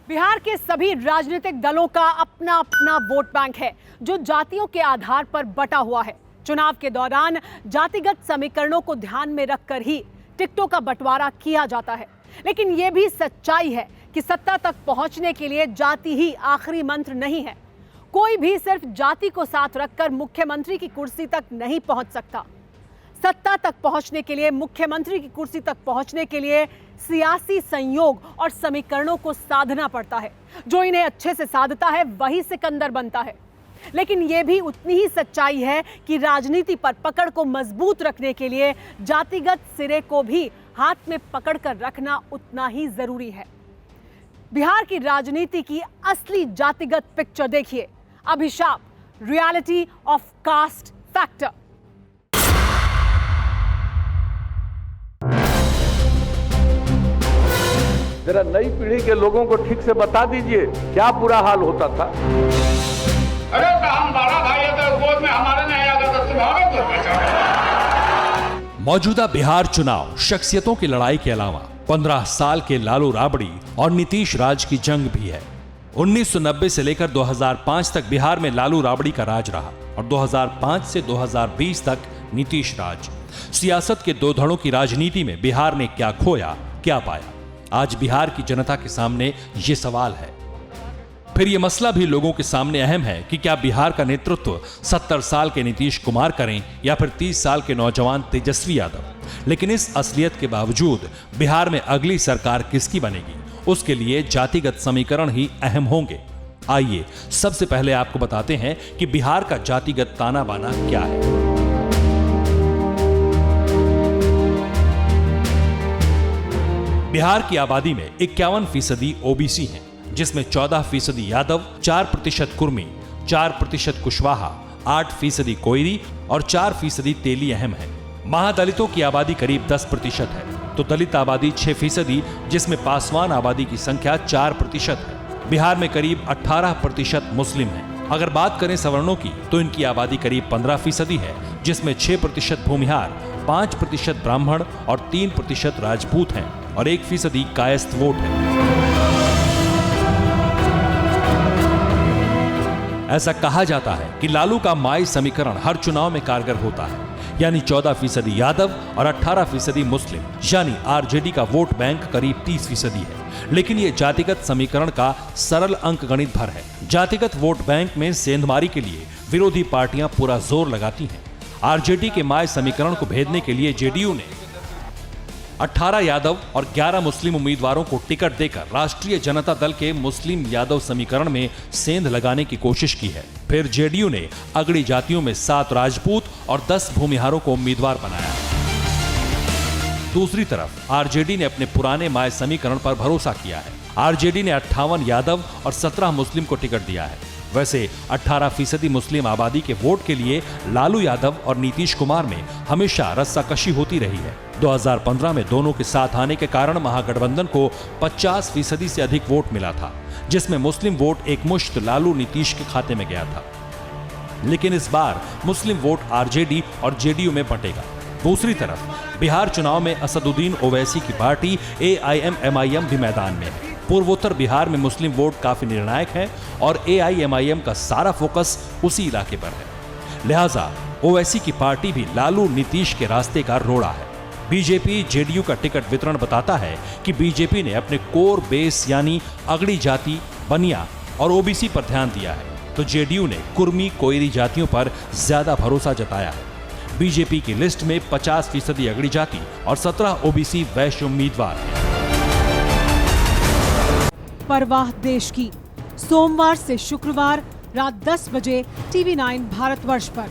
बिहार के सभी राजनीतिक दलों का अपना अपना वोट बैंक है जो जातियों के आधार पर बटा हुआ है। चुनाव के दौरान जातिगत समीकरणों को ध्यान में रखकर ही टिकटों का बंटवारा किया जाता है। लेकिन यह भी सच्चाई है कि सत्ता तक पहुंचने के लिए जाति ही आखिरी मंत्र नहीं है। कोई भी सिर्फ जाति को साथ रखकर मुख्यमंत्री की कुर्सी तक नहीं पहुंच सकता। सत्ता तक पहुंचने के लिए, मुख्यमंत्री की कुर्सी तक पहुंचने के लिए सियासी संयोग और समीकरणों को साधना पड़ता है। जो इन्हें अच्छे से साधता है वही सिकंदर बनता है। लेकिन यह भी उतनी ही सच्चाई है कि राजनीति पर पकड़ को मजबूत रखने के लिए जातिगत सिरे को भी हाथ में पकड़कर रखना उतना ही जरूरी है। बिहार की राजनीति की असली जातिगत पिक्चर देखिए। अभिशाप, रियलिटी ऑफ कास्ट फैक्टर। जरा नई पीढ़ी के लोगों को ठीक से बता दीजिए क्या बुरा हाल होता था। अरे तो हम 12 भाई थे, गोद में हमारे नहीं आया था, तुम्हारे को बचा। मौजूदा बिहार चुनाव शख्सियतों की लड़ाई के अलावा 15 साल के लालू राबड़ी और नीतीश राज की जंग भी है। 1990 से लेकर 2005 तक बिहार में लालू राबड़ी का राज रहा और 2005 से 2020 तक नीतीश राज। सियासत के दो धड़ों की राजनीति में बिहार ने क्या खोया, क्या पाया? आज बिहार की जनता के सामने ये सवाल है। फिर ये मसला भी लोगों के सामने अहम है कि क्या बिहार का नेतृत्व 70 साल के नीतीश कुमार करें या फिर 30 साल के नौजवान तेजस्वी यादव। लेकिन इस असलियत के बावजूद बिहार में अगली सरकार किसकी बनेगी, उसके लिए जातिगत समीकरण ही अहम होंगे। आइए सबसे पहले आपको बताते हैं कि बिहार का जातिगत ताना बाना क्या है। बिहार की आबादी में 51% ओबीसी हैं, जिसमें 14% यादव, 4% कुर्मी, 4% कुशवाहा, 8% कोयरी और 4% तेली अहम है। महादलितों की आबादी करीब 10% है, तो दलित आबादी 6%, जिसमें पासवान आबादी की संख्या 4% है। बिहार में करीब 18% मुस्लिम हैं। अगर बात करें सवर्णों की तो इनकी आबादी करीब 15% है, जिसमें 6% भूमिहार, 5% ब्राह्मण और 3% राजपूत हैं और 1% कायस्थ वोट है। ऐसा कहा जाता है कि लालू का माई समीकरण हर चुनाव में कारगर होता है, यानी 14% यादव और 18% मुस्लिम, यानी आरजेडी का वोट बैंक करीब 30% है। लेकिन यह जातिगत समीकरण का सरल अंकगणित भर है। जातिगत वोट बैंक में सेंधमारी के लिए विरोधी पार्टियां पूरा जोर लगाती हैं। आरजेडी के माई समीकरण को भेदने के लिए जेडीयू ने 18 यादव और 11 मुस्लिम उम्मीदवारों को टिकट देकर राष्ट्रीय जनता दल के मुस्लिम यादव समीकरण में सेंध लगाने की कोशिश की है। फिर जेडीयू ने अगड़ी जातियों में 7 राजपूत और 10 भूमिहारों को उम्मीदवार बनाया। दूसरी तरफ आरजेडी ने अपने पुराने माय समीकरण पर भरोसा किया है। आरजेडी ने 58 यादव और 17 मुस्लिम को टिकट दिया है। वैसे 18% मुस्लिम आबादी के वोट के लिए लालू यादव और नीतीश कुमार में हमेशा रस्साकशी होती रही है। 2015 में दोनों के साथ आने के कारण महागठबंधन को 50% से अधिक वोट मिला था, जिसमें मुस्लिम वोट एकमुश्त लालू नीतीश के खाते में गया था। लेकिन इस बार मुस्लिम वोट आरजेडी और जेडीयू में बंटेगा। दूसरी तरफ बिहार चुनाव में असदुद्दीन ओवैसी की पार्टी एआईएमएमआईएम भी मैदान में है। पूर्वोत्तर बिहार में मुस्लिम वोट काफी निर्णायक है और एआईएमआईएम का सारा फोकस उसी इलाके पर है। लिहाजा ओवैसी की पार्टी भी लालू नीतीश के रास्ते का रोड़ा है। बीजेपी जेडीयू का टिकट वितरण बताता है कि बीजेपी ने अपने कोर बेस यानी अगड़ी जाति, बनिया और ओबीसी पर ध्यान दिया है, तो जेडीयू ने कुर्मी, कोयरी जातियों पर ज्यादा भरोसा जताया है। बीजेपी की लिस्ट में 50% अगड़ी जाति और 17 ओबीसी वैश्य उम्मीदवार हैं। परवाह देश की, सोमवार से शुक्रवार रात 10 बजे TV9 भारतवर्ष पर।